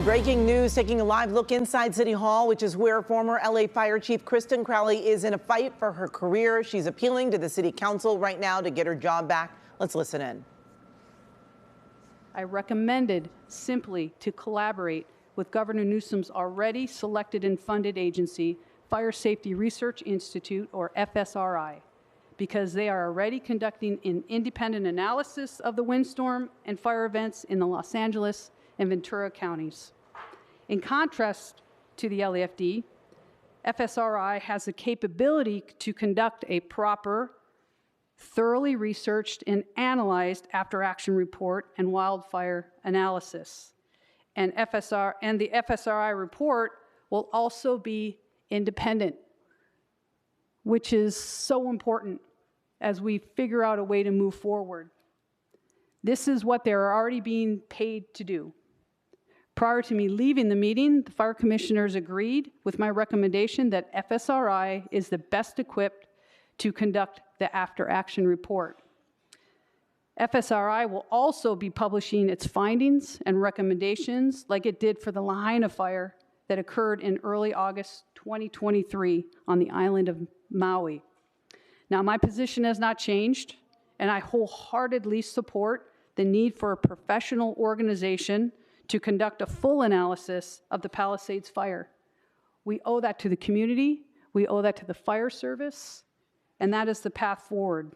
Breaking news, taking a live look inside City Hall, which is where former LA Fire Chief Kristin Crowley is in a fight for her career. She's appealing to the City Council right now to get her job back. Let's listen in. I recommended simply to collaborate with Governor Newsom's already selected and funded agency, Fire Safety Research Institute, or FSRI, because they are already conducting an independent analysis of the windstorm and fire events in the Los Angeles and Ventura counties. In contrast to the LAFD, FSRI has the capability to conduct a proper, thoroughly researched and analyzed after-action report and wildfire analysis. And the FSRI report will also be independent, which is so important as we figure out a way to move forward. This is what they're already being paid to do. Prior to me leaving the meeting, the fire commissioners agreed with my recommendation that FSRI is the best equipped to conduct the after-action report. FSRI will also be publishing its findings and recommendations like it did for the Lahaina fire that occurred in early August 2023 on the island of Maui. Now, my position has not changed, and I wholeheartedly support the need for a professional organization to conduct a full analysis of the Palisades Fire. We owe that to the community, we owe that to the fire service, and that is the path forward.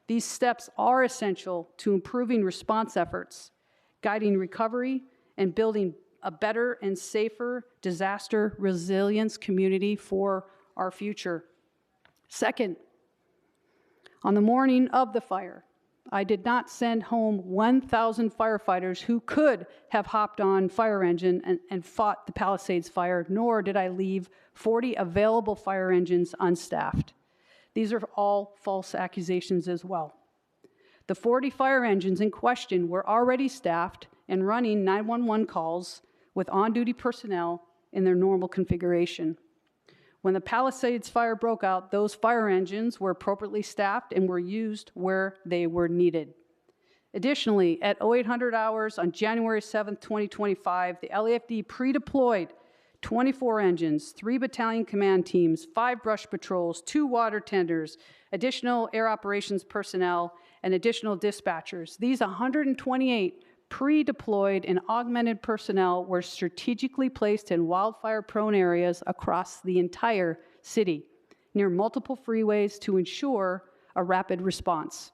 These steps are essential to improving response efforts, guiding recovery, and building a better and safer disaster resilience community for our future. Second, on the morning of the fire, I did not send home 1,000 firefighters who could have hopped on fire engine and fought the Palisades Fire, nor did I leave 40 available fire engines unstaffed. These are all false accusations as well. The 40 fire engines in question were already staffed and running 911 calls with on-duty personnel in their normal configuration. When the Palisades Fire broke out, those fire engines were appropriately staffed and were used where they were needed. Additionally, at 0800 hours on January 7th, 2025, the LAFD pre-deployed 24 engines, 3 battalion command teams, 5 brush patrols, 2 water tenders, additional air operations personnel, and additional dispatchers. These 128 pre-deployed and augmented personnel were strategically placed in wildfire-prone areas across the entire city, near multiple freeways to ensure a rapid response.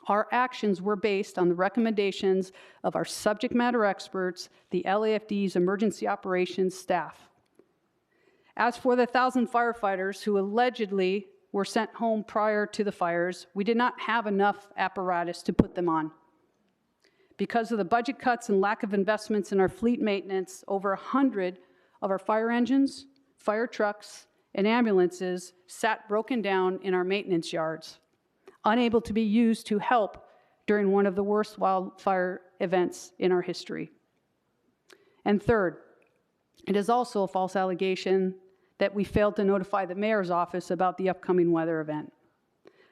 Our actions were based on the recommendations of our subject matter experts, the LAFD's emergency operations staff. As for the 1,000 firefighters who allegedly were sent home prior to the fires, we did not have enough apparatus to put them on. Because of the budget cuts and lack of investments in our fleet maintenance, over 100 of our fire engines, fire trucks, and ambulances sat broken down in our maintenance yards, unable to be used to help during one of the worst wildfire events in our history. And third, it is also a false allegation that we failed to notify the mayor's office about the upcoming weather event.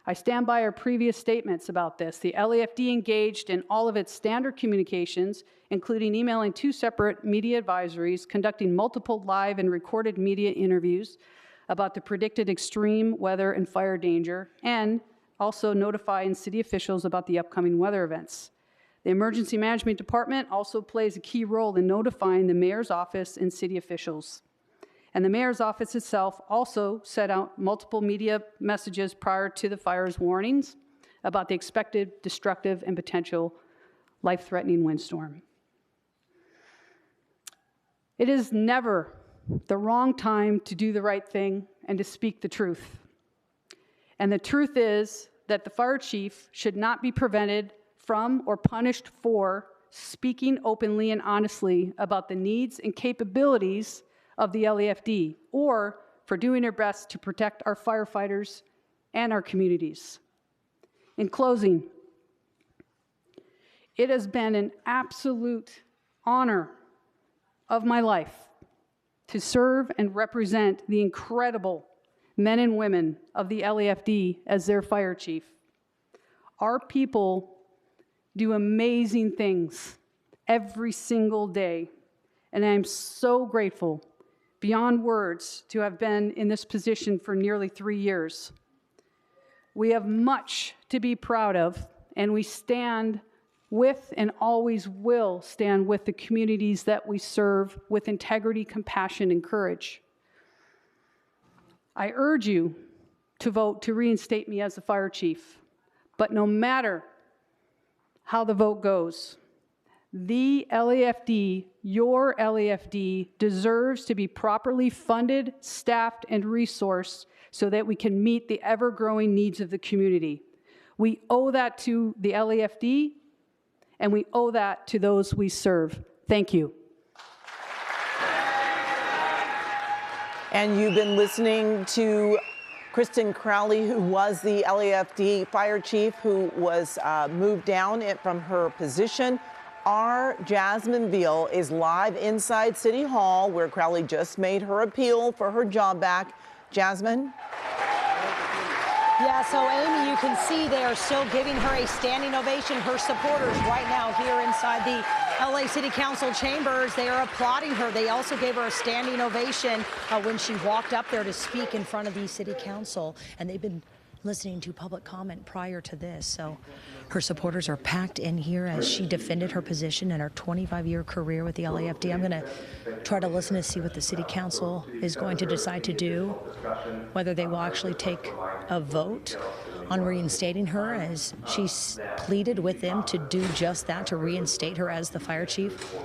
I stand by our previous statements about this. The LAFD engaged in all of its standard communications, including emailing 2 separate media advisories, conducting multiple live and recorded media interviews about the predicted extreme weather and fire danger, and also notifying city officials about the upcoming weather events. The Emergency Management Department also plays a key role in notifying the mayor's office and city officials. And the mayor's office itself also set out multiple media messages prior to the fire's warnings about the expected destructive and potential life-threatening windstorm. It is never the wrong time to do the right thing and to speak the truth. And the truth is that the fire chief should not be prevented from or punished for speaking openly and honestly about the needs and capabilities of the LAFD, or for doing their best to protect our firefighters and our communities. In closing, it has been an absolute honor of my life to serve and represent the incredible men and women of the LAFD as their fire chief. Our people do amazing things every single day, and I'm so grateful, beyond words, to have been in this position for nearly 3 years. We have much to be proud of, and we stand with and always will stand with the communities that we serve with integrity, compassion, and courage. I urge you to vote to reinstate me as the fire chief, but no matter how the vote goes, the LAFD, your LAFD, deserves to be properly funded, staffed, and resourced so that we can meet the ever-growing needs of the community. We owe that to the LAFD, and we owe that to those we serve. Thank you. And you've been listening to Kristin Crowley, who was the LAFD fire chief, who was moved down from her position. Our Jasmine Veal is live inside City Hall, where Crowley just made her appeal for her job back. Jasmine? Yeah, so Amy, you can see they are still giving her a standing ovation. Her supporters right now here inside the LA City Council chambers, they are applauding her. They also gave her a standing ovation when she walked up there to speak in front of the City Council. And they've been listening to public comment prior to this. So her supporters are packed in here as she defended her position in her 25-year career with the LAFD. I'm going to try to listen to see what the City Council is going to decide to do, whether they will actually take a vote on reinstating her, as she's pleaded with them to do just that, to reinstate her as the fire chief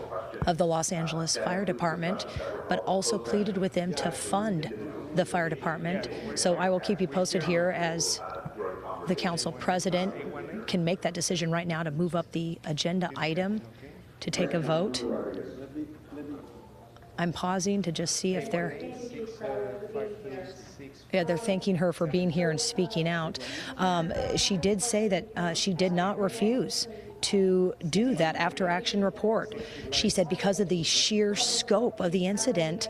of the Los Angeles Fire Department, but also pleaded with them to fund the fire department. So I will keep you posted here as the council president can make that decision right now to move up the agenda item to take a vote. I'm pausing to just see if they're thanking her for being here and speaking out. She did say that she did not refuse to do that after action report. She said because of the sheer scope of the incident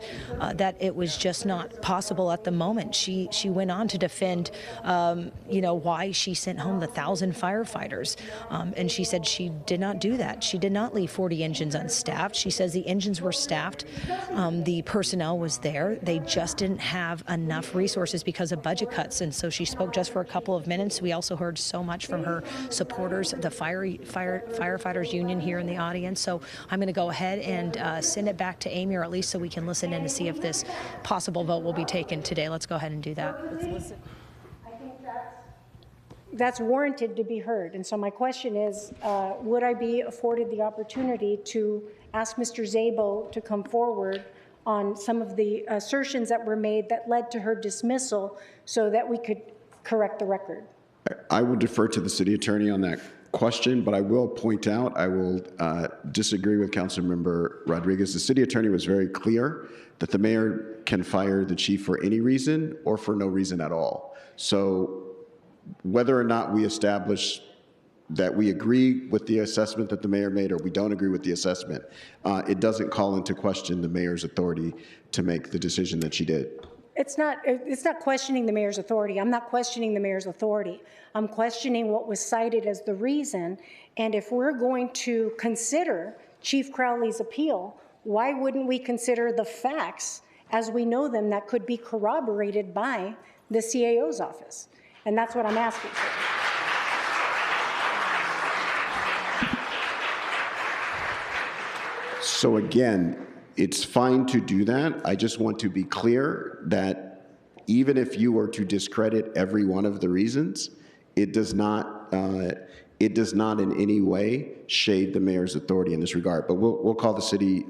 that it was just not possible at the moment. She went on to defend why she sent home the 1,000 firefighters, and she said she did not do that. She did not leave 40 engines unstaffed. She says the engines were staffed, the personnel was there, they just didn't have enough resources because of budget cuts. And so she spoke just for a couple of minutes. We also heard so much from her supporters, the firefighters union here in the audience. So I'm going to go ahead and send it back to Amy, or at least so we can listen in to see if this possible vote will be taken today. Let's go ahead and do that. Let's listen. I think that's warranted to be heard. And so my question is, would I be afforded the opportunity to ask Mr. Szabo to come forward on some of the assertions that were made that led to her dismissal so that we could correct the record? I will defer to the city attorney on that question, but I will point out, I will disagree with Councilmember Rodriguez. The city attorney was very clear that the mayor can fire the chief for any reason or for no reason at all. So whether or not we establish that we agree with the assessment that the mayor made or we don't agree with the assessment, it doesn't call into question the mayor's authority to make the decision that she did. It's not questioning the mayor's authority. I'm not questioning the mayor's authority. I'm questioning what was cited as the reason. And if we're going to consider Chief Crowley's appeal, why wouldn't we consider the facts as we know them that could be corroborated by the CAO's office? And that's what I'm asking for. So again, it's fine to do that. I just want to be clear that even if you were to discredit every one of the reasons, it does not in any way shade the mayor's authority in this regard. But we'll call the city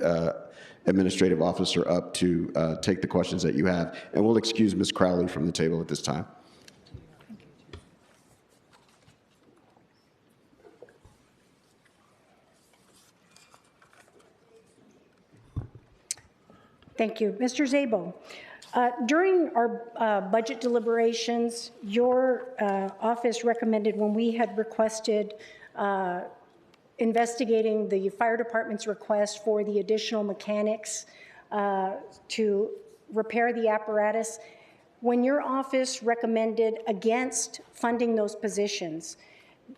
administrative officer up to take the questions that you have, and we'll excuse Ms. Crowley from the table at this time. Thank you. Mr. Szabo, during our budget deliberations, your office recommended, when we had requested investigating the fire department's request for the additional mechanics to repair the apparatus, when your office recommended against funding those positions,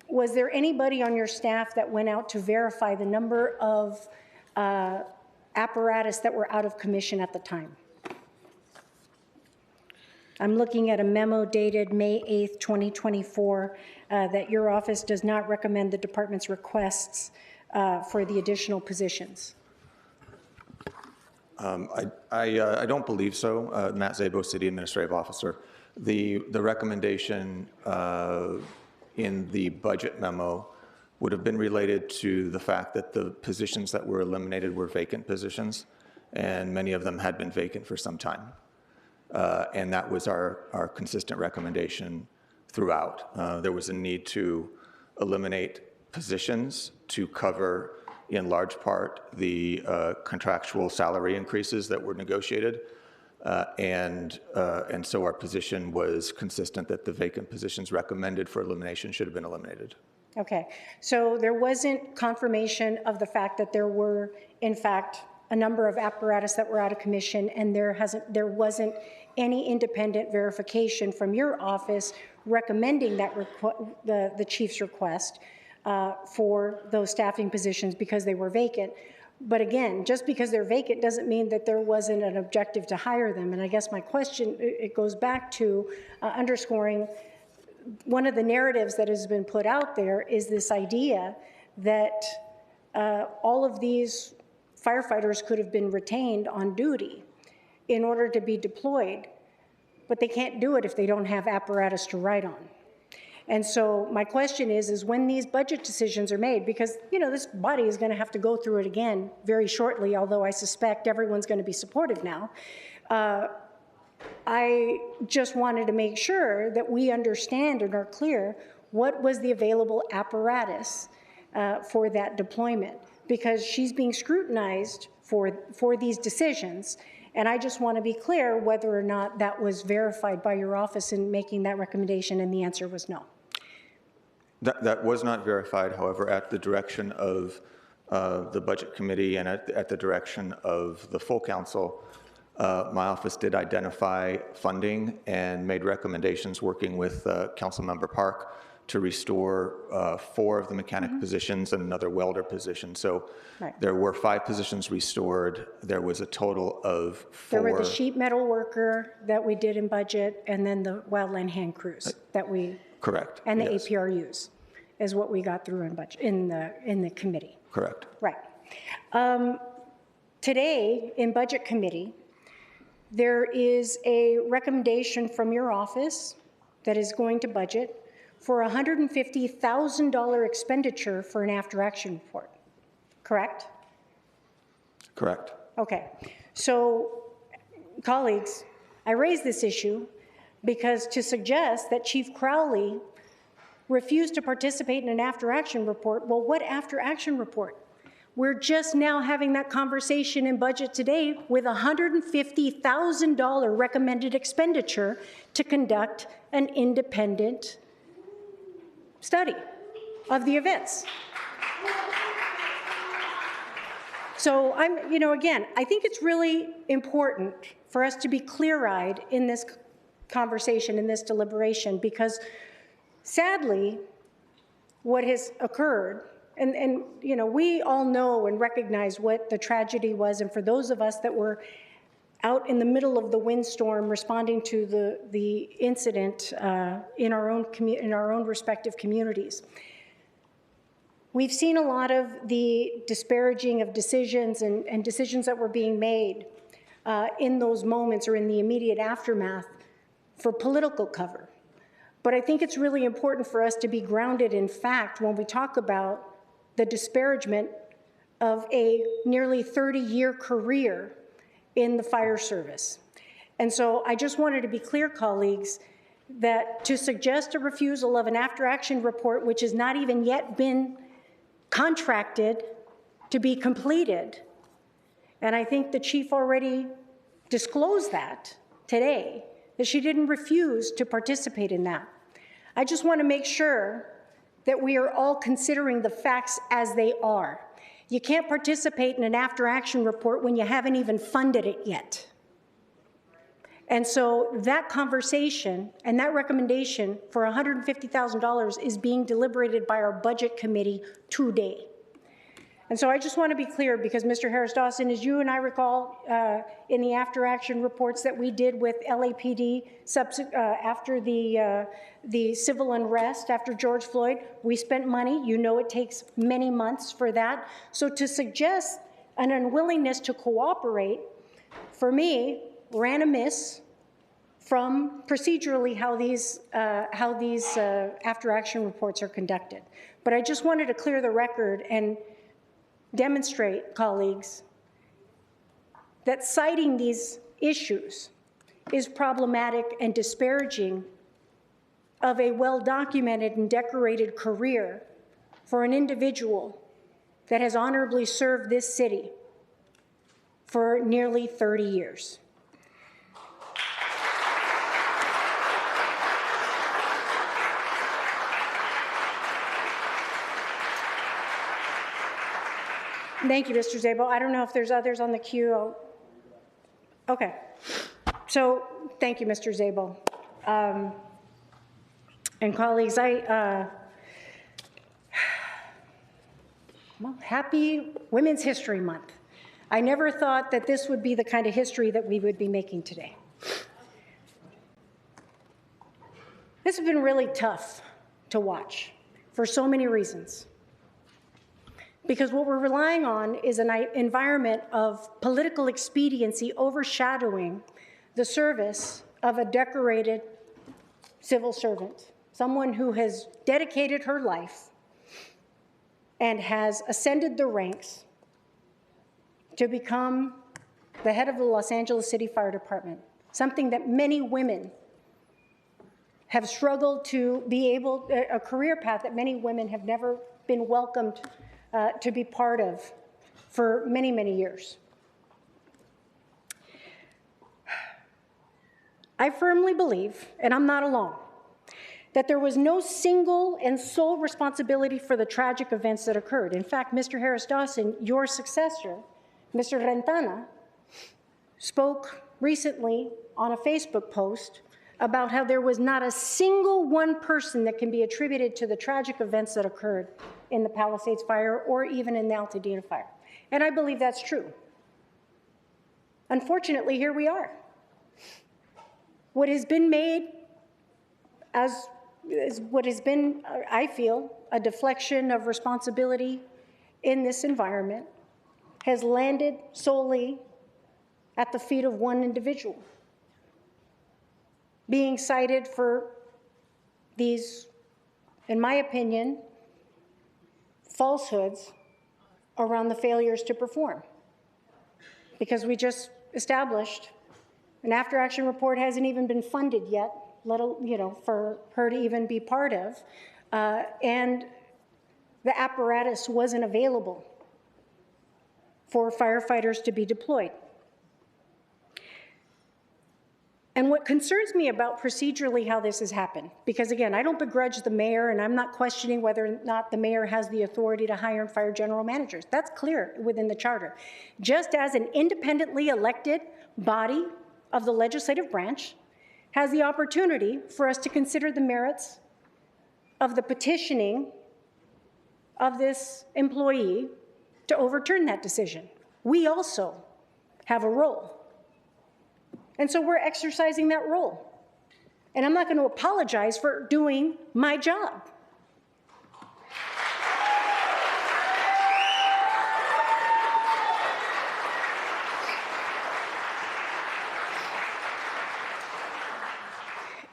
was there anybody on your staff that went out to verify the number of apparatus that were out of commission at the time. I'm looking at a memo dated May 8th, 2024, that your office does not recommend the department's requests for the additional positions. I don't believe so. Matt Szabo, City Administrative Officer. The recommendation in the budget memo would have been related to the fact that the positions that were eliminated were vacant positions, and many of them had been vacant for some time. And that was our consistent recommendation throughout. There was a need to eliminate positions to cover, in large part, the contractual salary increases that were negotiated. And so our position was consistent that the vacant positions recommended for elimination should have been eliminated. Okay, so there wasn't confirmation of the fact that there were, in fact, a number of apparatus that were out of commission, and there wasn't any independent verification from your office recommending that the chief's request for those staffing positions because they were vacant. But again, just because they're vacant doesn't mean that there wasn't an objective to hire them. And I guess my question, it goes back to underscoring one of the narratives that has been put out there is this idea that all of these firefighters could have been retained on duty in order to be deployed, but they can't do it if they don't have apparatus to ride on. And so my question is when these budget decisions are made, because this body is going to have to go through it again very shortly, although I suspect everyone's going to be supportive now, I just wanted to make sure that we understand and are clear what was the available apparatus for that deployment, because she's being scrutinized for these decisions. And I just want to be clear whether or not that was verified by your office in making that recommendation, and the answer was no. That was not verified, however, at the direction of the Budget Committee and at the direction of the full council. My office did identify funding and made recommendations working with Councilmember Park to restore 4 of the mechanic positions and another welder position. So there were 5 positions restored. There was a total of 4. There were the sheet metal worker that we did in budget, and then the wildland hand crews that we... Correct. And the yes. APRUs is what we got through in budget in the committee. Correct. Right. Today in Budget Committee, there is a recommendation from your office that is going to budget for a $150,000 expenditure for an after-action report. Correct? Correct. Okay. So, colleagues, I raise this issue because to suggest that Chief Crowley refused to participate in an after-action report, well, what after-action report? We're just now having that conversation in budget today with $150,000 recommended expenditure to conduct an independent study of the events. So again, I think it's really important for us to be clear-eyed in this conversation, in this deliberation, because sadly, what has occurred, and we all know and recognize what the tragedy was, and for those of us that were out in the middle of the windstorm responding to the incident in our own respective communities, we've seen a lot of the disparaging of decisions and decisions that were being made in those moments or in the immediate aftermath for political cover. But I think it's really important for us to be grounded in fact when we talk about the disparagement of a nearly 30-year career in the fire service. And so I just wanted to be clear, colleagues, that to suggest a refusal of an after-action report, which has not even yet been contracted to be completed, and I think the chief already disclosed that today, that she didn't refuse to participate in that. I just want to make sure that we are all considering the facts as they are. You can't participate in an after-action report when you haven't even funded it yet. And so that conversation and that recommendation for $150,000 is being deliberated by our budget committee today. And so I just want to be clear, because Mr. Harris-Dawson, as you and I recall in the after-action reports that we did with LAPD after the civil unrest, after George Floyd, we spent money. You know it takes many months for that. So to suggest an unwillingness to cooperate, for me, ran amiss from procedurally how these after-action reports are conducted. But I just wanted to clear the record and demonstrate, colleagues, that citing these issues is problematic and disparaging of a well-documented and decorated career for an individual that has honorably served this city for nearly 30 years. Thank you, Mr. Szabo. I don't know if there's others on the queue. Okay. So thank you, Mr. Szabo. And colleagues, well, happy Women's History Month. I never thought that this would be the kind of history that we would be making today. This has been really tough to watch for so many reasons. Because what we're relying on is an environment of political expediency overshadowing the service of a decorated civil servant, someone who has dedicated her life and has ascended the ranks to become the head of the Los Angeles City Fire Department, something that many women have struggled to be able, a career path that many women have never been welcomed to be part of for many, many years. I firmly believe, and I'm not alone, that there was no single and sole responsibility for the tragic events that occurred. In fact, Mr. Harris-Dawson, your successor, Mr. Rentana, spoke recently on a Facebook post about how there was not a single one person that can be attributed to the tragic events that occurred in the Palisades Fire or even in the Altadena Fire. And I believe that's true. Unfortunately, here we are. What has been made as what has been, I feel, a deflection of responsibility in this environment has landed solely at the feet of one individual, being cited for these, in my opinion, falsehoods around the failures to perform. Because we just established an after-action report hasn't even been funded yet, for her to even be part of, and the apparatus wasn't available for firefighters to be deployed. And what concerns me about procedurally how this has happened, because again, I don't begrudge the mayor, and I'm not questioning whether or not the mayor has the authority to hire and fire general managers. That's clear within the charter. Just as an independently elected body of the legislative branch has the opportunity for us to consider the merits of the petitioning of this employee to overturn that decision. We also have a role. And so we're exercising that role. And I'm not going to apologize for doing my job.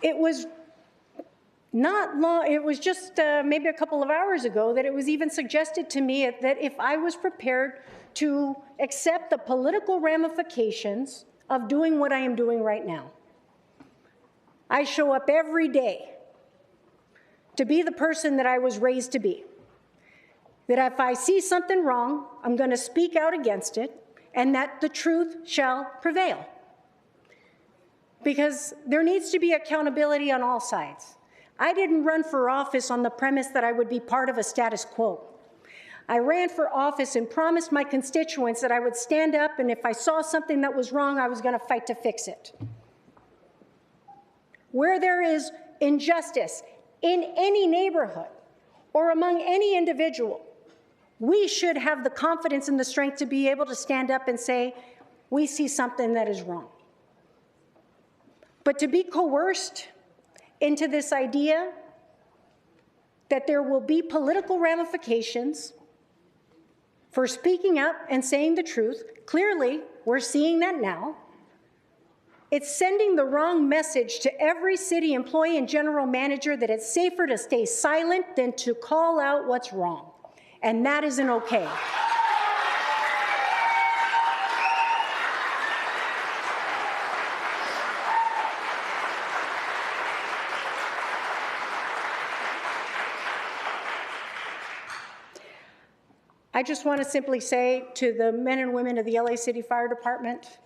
It was not long, it was just maybe a couple of hours ago that it was even suggested to me that if I was prepared to accept the political ramifications of doing what I am doing right now. I show up every day to be the person that I was raised to be. That if I see something wrong, I'm going to speak out against it, and that the truth shall prevail. Because there needs to be accountability on all sides. I didn't run for office on the premise that I would be part of a status quo. I ran for office and promised my constituents that I would stand up, and if I saw something that was wrong, I was going to fight to fix it. Where there is injustice in any neighborhood or among any individual, we should have the confidence and the strength to be able to stand up and say, we see something that is wrong. But to be coerced into this idea that there will be political ramifications for speaking up and saying the truth, clearly we're seeing that now. It's sending the wrong message to every city employee and general manager that it's safer to stay silent than to call out what's wrong. And that isn't okay. I just want to simply say to the men and women of the LA City Fire Department,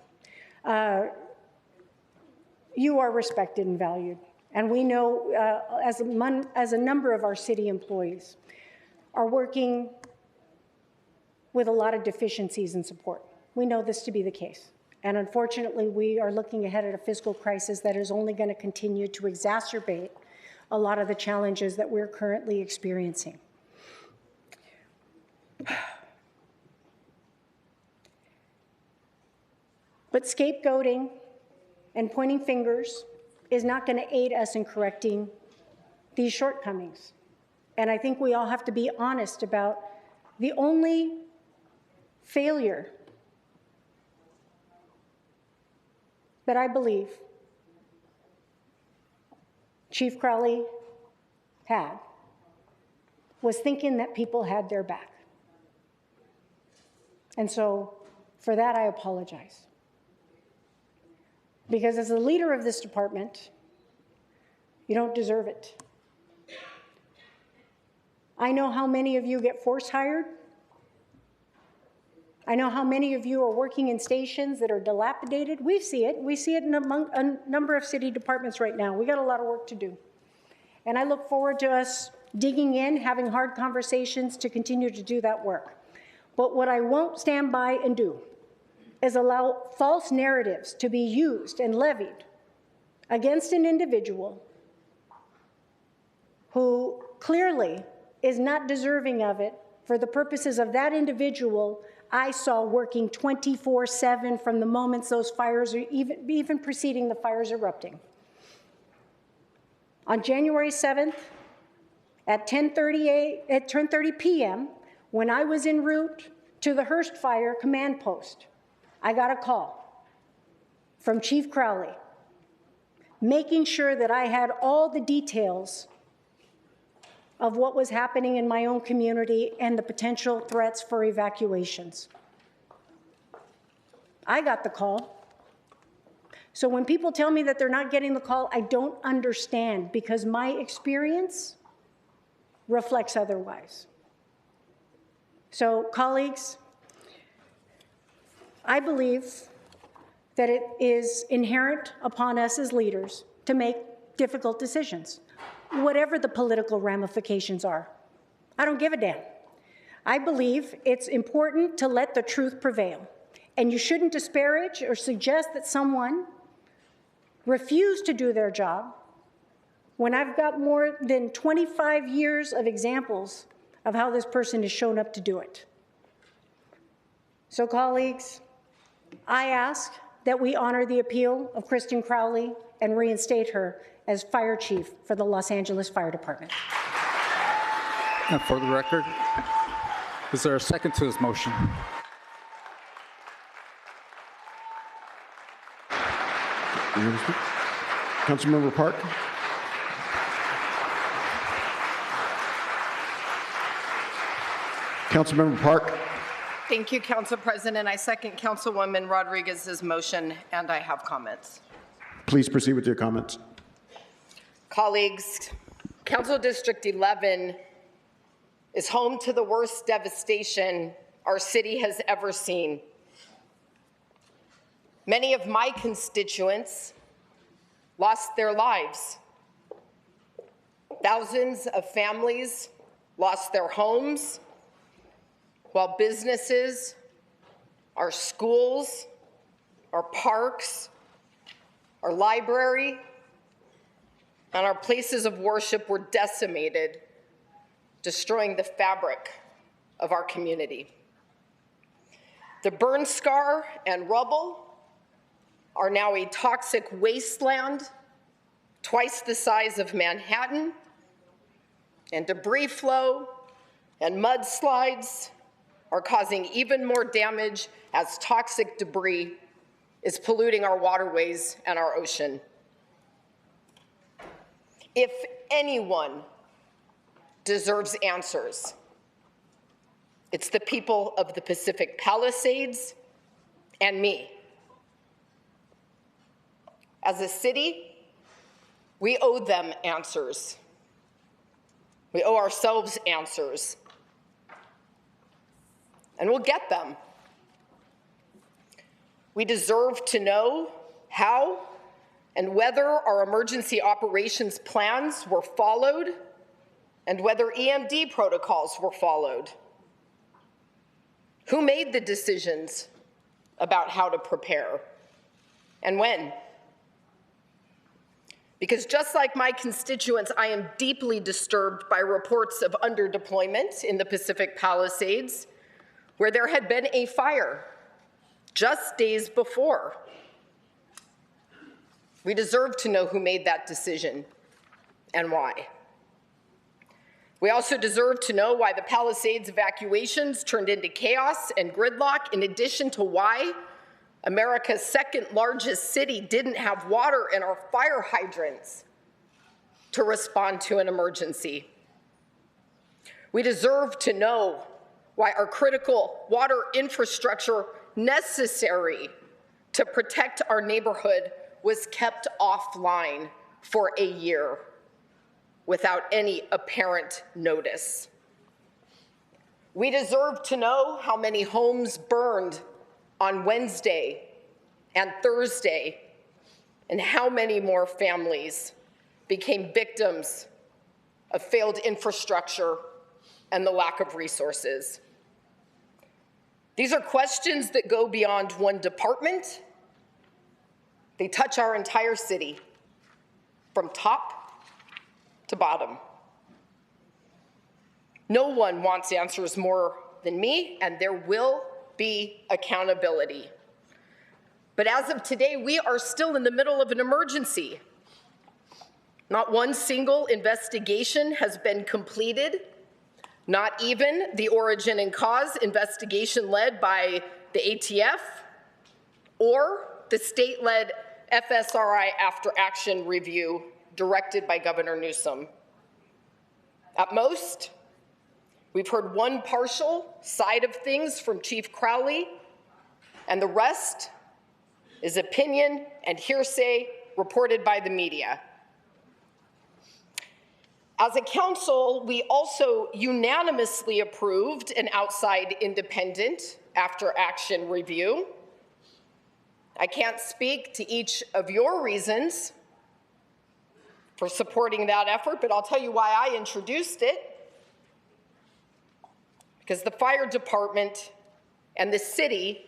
you are respected and valued. And we know as a number of our city employees are working with a lot of deficiencies in support. We know this to be the case. And unfortunately, we are looking ahead at a fiscal crisis that is only going to continue to exacerbate a lot of the challenges that we're currently experiencing. But scapegoating and pointing fingers is not going to aid us in correcting these shortcomings. And I think we all have to be honest about the only failure that I believe Chief Crowley had was thinking that people had their back. And so for that, I apologize. Because as the leader of this department, you don't deserve it. I know how many of you get force hired. I know how many of you are working in stations that are dilapidated. We see it. We see it in a number of city departments right now. We got a lot of work to do. And I look forward to us digging in, having hard conversations to continue to do that work. But what I won't stand by and do is allow false narratives to be used and levied against an individual who clearly is not deserving of it for the purposes of that individual I saw working 24/7 from the moments those fires are even preceding the fires erupting. On January 7th at 10:30 p.m., when I was en route to the Hearst Fire command post, I got a call from Chief Crowley, making sure that I had all the details of what was happening in my own community and the potential threats for evacuations. I got the call. So when people tell me that they're not getting the call, I don't understand, because my experience reflects otherwise. So, colleagues, I believe that it is inherent upon us as leaders to make difficult decisions, whatever the political ramifications are. I don't give a damn. I believe it's important to let the truth prevail. And you shouldn't disparage or suggest that someone refused to do their job when I've got more than 25 years of examples of how this person has shown up to do it. So, colleagues, I ask that we honor the appeal of Kristin Crowley and reinstate her as fire chief for the Los Angeles Fire Department. And for the record, is there a second to this motion? Councilmember Park. Councilmember Park. Thank you, Council President. I second Councilwoman Rodriguez's motion, and I have comments. Please proceed with your comments. Colleagues, Council District 11 is home to the worst devastation our city has ever seen. Many of my constituents lost their lives. Thousands of families lost their homes, while businesses, our schools, our parks, our library, and our places of worship were decimated, destroying the fabric of our community. The burn scar and rubble are now a toxic wasteland twice the size of Manhattan, and debris flow and mudslides are causing even more damage as toxic debris is polluting our waterways and our ocean. If anyone deserves answers, it's the people of the Pacific Palisades and me. As a city, we owe them answers. We owe ourselves answers. And we'll get them. We deserve to know how and whether our emergency operations plans were followed and whether EMD protocols were followed. Who made the decisions about how to prepare and when? Because just like my constituents, I am deeply disturbed by reports of underdeployment in the Pacific Palisades, where there had been a fire just days before. We deserve to know who made that decision and why. We also deserve to know why the Palisades evacuations turned into chaos and gridlock, in addition to why America's second largest city didn't have water in our fire hydrants to respond to an emergency. We deserve to know why our critical water infrastructure necessary to protect our neighborhood was kept offline for a year without any apparent notice. We deserve to know how many homes burned on Wednesday and Thursday, and how many more families became victims of failed infrastructure and the lack of resources. These are questions that go beyond one department. They touch our entire city, from top to bottom. No one wants answers more than me, and there will be accountability. But as of today, we are still in the middle of an emergency. Not one single investigation has been completed, not even the origin and cause investigation led by the ATF or the state-led FSRI after action review directed by Governor Newsom. At most, we've heard one partial side of things from Chief Crowley, and the rest is opinion and hearsay reported by the media. As a council, we also unanimously approved an outside independent after action review. I can't speak to each of your reasons for supporting that effort, but I'll tell you why I introduced it. Because the fire department and the city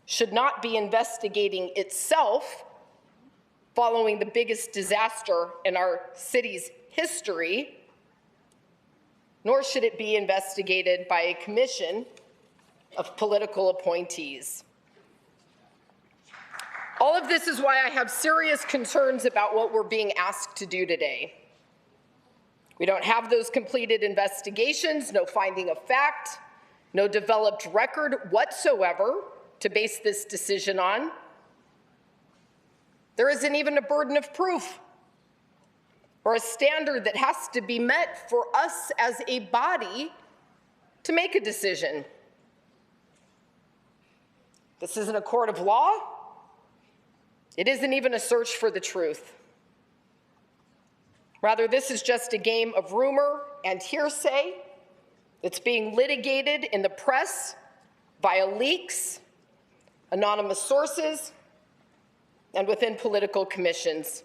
should not be investigating itself following the biggest disaster in our city's history, nor should it be investigated by a commission of political appointees. All of this is why I have serious concerns about what we're being asked to do today. We don't have those completed investigations, no finding of fact, no developed record whatsoever to base this decision on. There isn't even a burden of proof or a standard that has to be met for us as a body to make a decision. This isn't a court of law. It isn't even a search for the truth. Rather, this is just a game of rumor and hearsay that's being litigated in the press via leaks, anonymous sources, and within political commissions.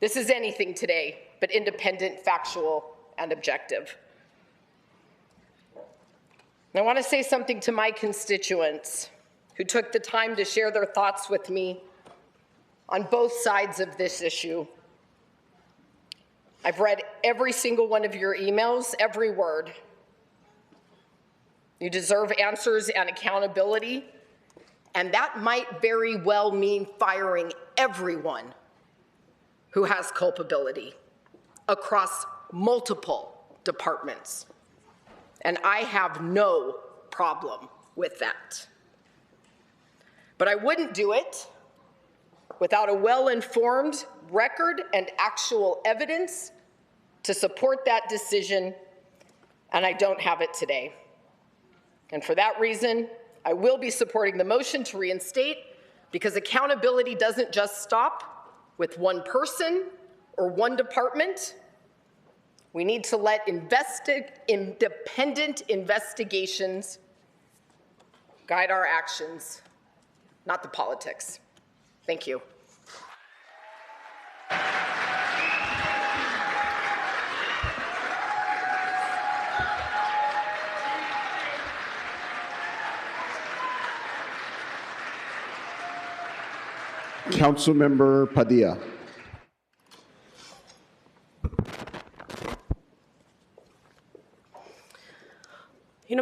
This is anything today but independent, factual, and objective. And I want to say something to my constituents who took the time to share their thoughts with me on both sides of this issue. I've read every single one of your emails, every word. You deserve answers and accountability, and that might very well mean firing everyone who has culpability across multiple departments. And I have no problem with that. But I wouldn't do it without a well-informed record and actual evidence to support that decision, and I don't have it today. And for that reason, I will be supporting the motion to reinstate, because accountability doesn't just stop with one person or one department. We need to let independent investigations guide our actions, not the politics. Thank you. Councilmember Padilla.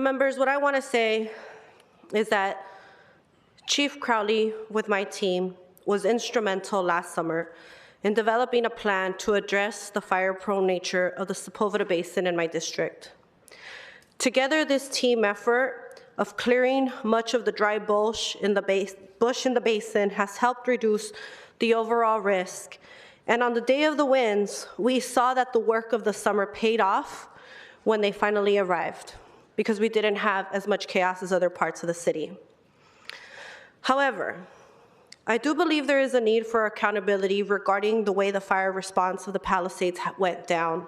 Members, what I want to say is that Chief Crowley, with my team, was instrumental last summer in developing a plan to address the fire-prone nature of the Sepulveda Basin in my district. Together, this team effort of clearing much of the dry bush in the basin has helped reduce the overall risk. And on the day of the winds, we saw that the work of the summer paid off when they finally arrived, because we didn't have as much chaos as other parts of the city. However, I do believe there is a need for accountability regarding the way the fire response of the Palisades went down.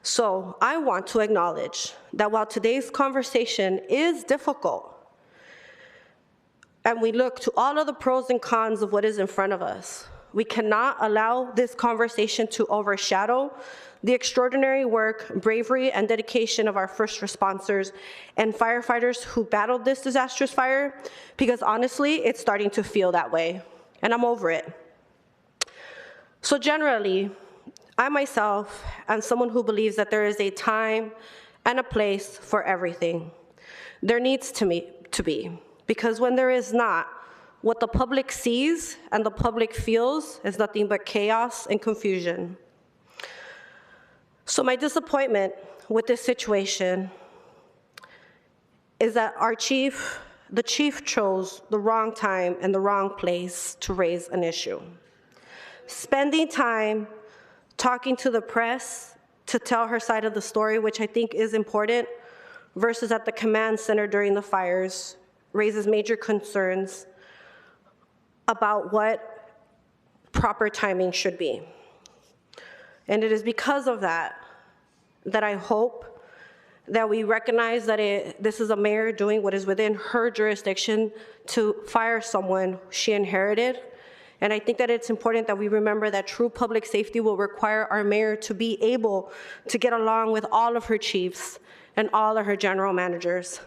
So I want to acknowledge that while today's conversation is difficult, and we look to all of the pros and cons of what is in front of us, we cannot allow this conversation to overshadow the extraordinary work, bravery, and dedication of our first responders and firefighters who battled this disastrous fire, because honestly, it's starting to feel that way, and I'm over it. So generally, I myself am someone who believes that there is a time and a place for everything. There needs to be, because when there is not, what the public sees and the public feels is nothing but chaos and confusion. So my disappointment with this situation is that the chief chose the wrong time and the wrong place to raise an issue. Spending time talking to the press to tell her side of the story, which I think is important, versus at the command center during the fires, raises major concerns about what proper timing should be. And it is because of that that I hope that we recognize that this is a mayor doing what is within her jurisdiction to fire someone she inherited. And I think that it's important that we remember that true public safety will require our mayor to be able to get along with all of her chiefs and all of her general managers.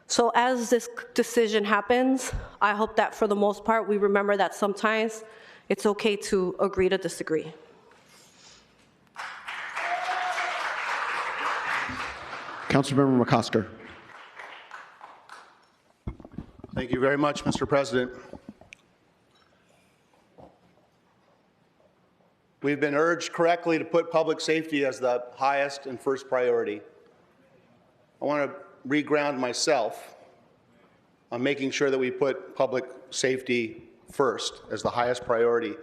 So as this decision happens, I hope that for the most part, we remember that sometimes it's okay to agree to disagree. Councilmember McCosker. Thank you very much, Mr. President. We've been urged correctly to put public safety as the highest and first priority. I want to reground myself on making sure that we put public safety first as the highest priority.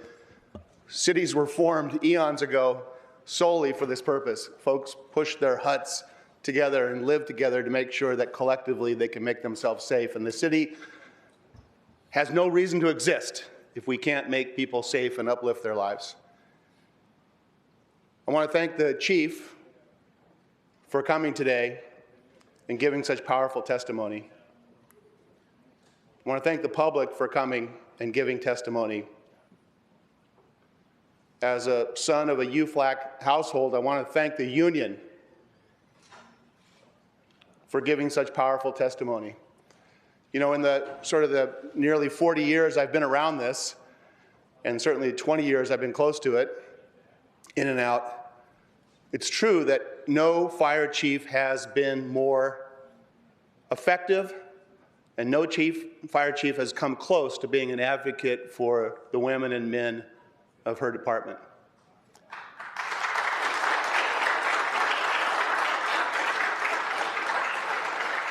Cities were formed eons ago solely for this purpose. Folks pushed their huts together and lived together to make sure that collectively they can make themselves safe. And the city has no reason to exist if we can't make people safe and uplift their lives. I want to thank the chief for coming today and giving such powerful testimony. I want to thank the public for coming and giving testimony. As a son of a UFLAC household, I want to thank the union for giving such powerful testimony. You know, in the nearly 40 years I've been around this, and certainly 20 years I've been close to it, in and out, it's true that no fire chief has been more effective, and no fire chief has come close to being an advocate for the women and men of her department.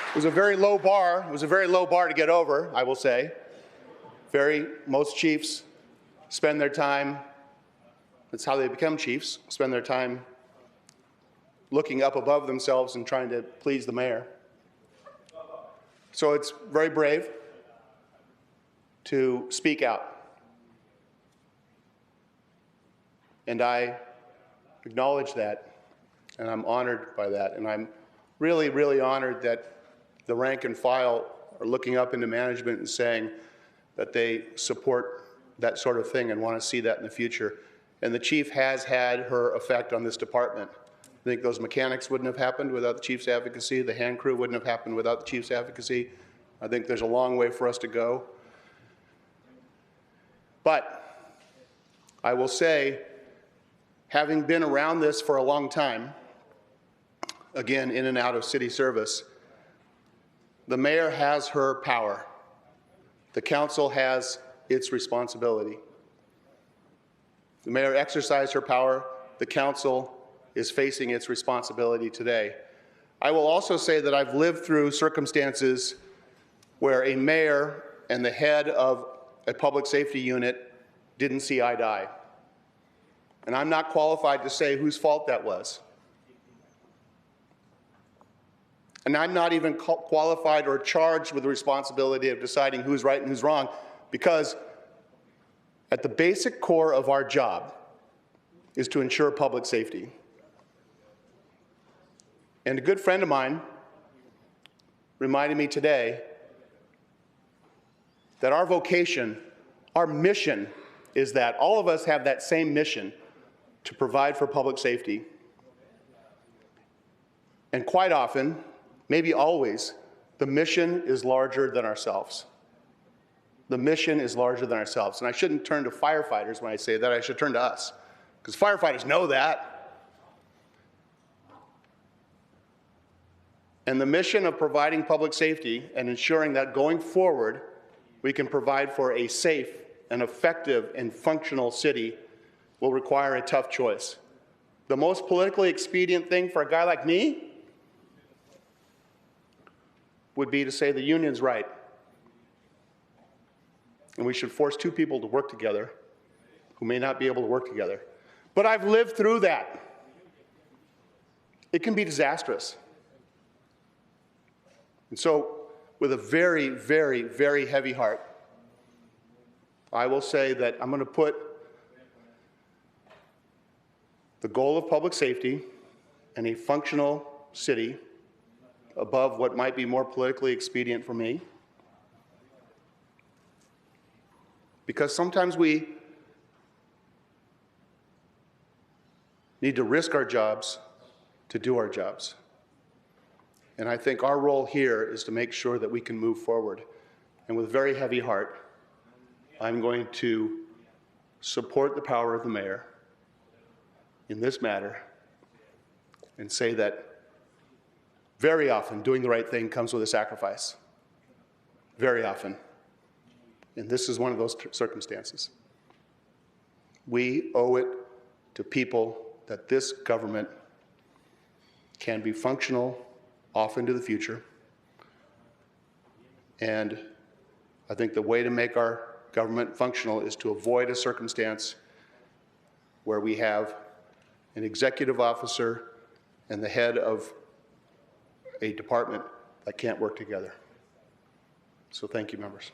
It was a very low bar. It was a very low bar to get over, I will say. Most chiefs spend their time, that's how they become chiefs, spend their time looking up above themselves and trying to please the mayor. So it's very brave to speak out. And I acknowledge that, and I'm honored by that. And I'm really, really honored that the rank and file are looking up into management and saying that they support that sort of thing and want to see that in the future. And the chief has had her effect on this department. I think those mechanics wouldn't have happened without the chief's advocacy. The hand crew wouldn't have happened without the chief's advocacy. I think there's a long way for us to go. But I will say, having been around this for a long time, again, in and out of city service, the mayor has her power. The council has its responsibility. The mayor exercised her power. The council is facing its responsibility today. I will also say that I've lived through circumstances where a mayor and the head of a public safety unit didn't see eye to eye. And I'm not qualified to say whose fault that was. And I'm not even qualified or charged with the responsibility of deciding who's right and who's wrong, because at the basic core of our job is to ensure public safety. And a good friend of mine reminded me today that our vocation, our mission, is that all of us have that same mission to provide for public safety. And quite often, maybe always, the mission is larger than ourselves. The mission is larger than ourselves. And I shouldn't turn to firefighters when I say that, I should turn to us, because firefighters know that. And the mission of providing public safety and ensuring that going forward, we can provide for a safe and effective and functional city will require a tough choice. The most politically expedient thing for a guy like me would be to say the union's right. And we should force two people to work together who may not be able to work together. But I've lived through that. It can be disastrous. And so, with a very, very, very heavy heart, I will say that I'm going to put the goal of public safety and a functional city above what might be more politically expedient for me. Because sometimes we need to risk our jobs to do our jobs. And I think our role here is to make sure that we can move forward. And with very heavy heart, I'm going to support the power of the mayor in this matter and say that very often doing the right thing comes with a sacrifice. Very often. And this is one of those circumstances. We owe it to people that this government can be functional off into the future. And I think the way to make our government functional is to avoid a circumstance where we have an executive officer and the head of a department that can't work together. So thank you, members.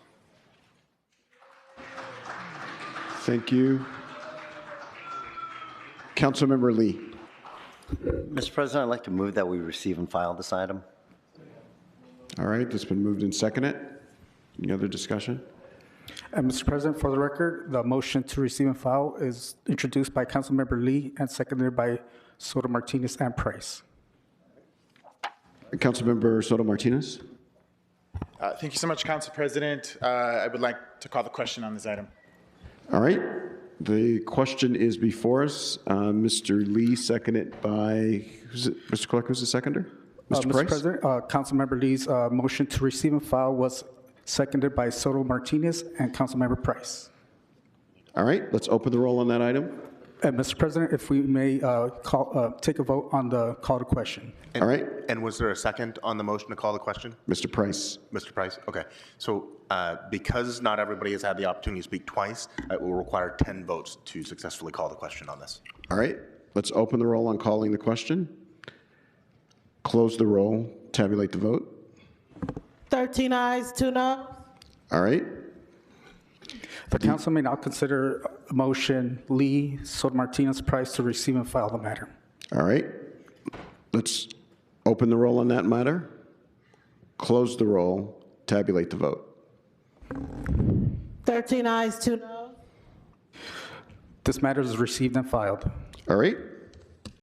Thank you. Councilmember Lee. Mr. President, I'd like to move that we receive and file this item. All right, it's been moved and seconded. Any other discussion? Mr. President, for the record, the motion to receive and file is introduced by Councilmember Lee and seconded by Soto Martinez and Price. Councilmember Soto Martinez. Thank you so much, Council President. I would like to call the question on this item. All right. The question is before us. Mr. Lee, seconded by, Mr. Clark, who's the seconder? Mr. Mr. Price? President, Councilmember Lee's motion to receive and file was seconded by Soto Martinez and Councilmember Price. All right, let's open the roll on that item. And Mr. President, if we may take a vote on the call to question. All right. And was there a second on the motion to call the question? Mr. Price. Mr. Price? Okay. So because not everybody has had the opportunity to speak twice, it will require 10 votes to successfully call the question on this. All right, let's open the roll on calling the question. Close the roll, tabulate the vote. 13 ayes, 2 noes. All right. The council may now consider a motion Lee, Soto Martinez, Price to receive and file the matter. All right, let's open the roll on that matter. Close the roll, tabulate the vote. 13 ayes, 2 noes. This matter is received and filed. All right,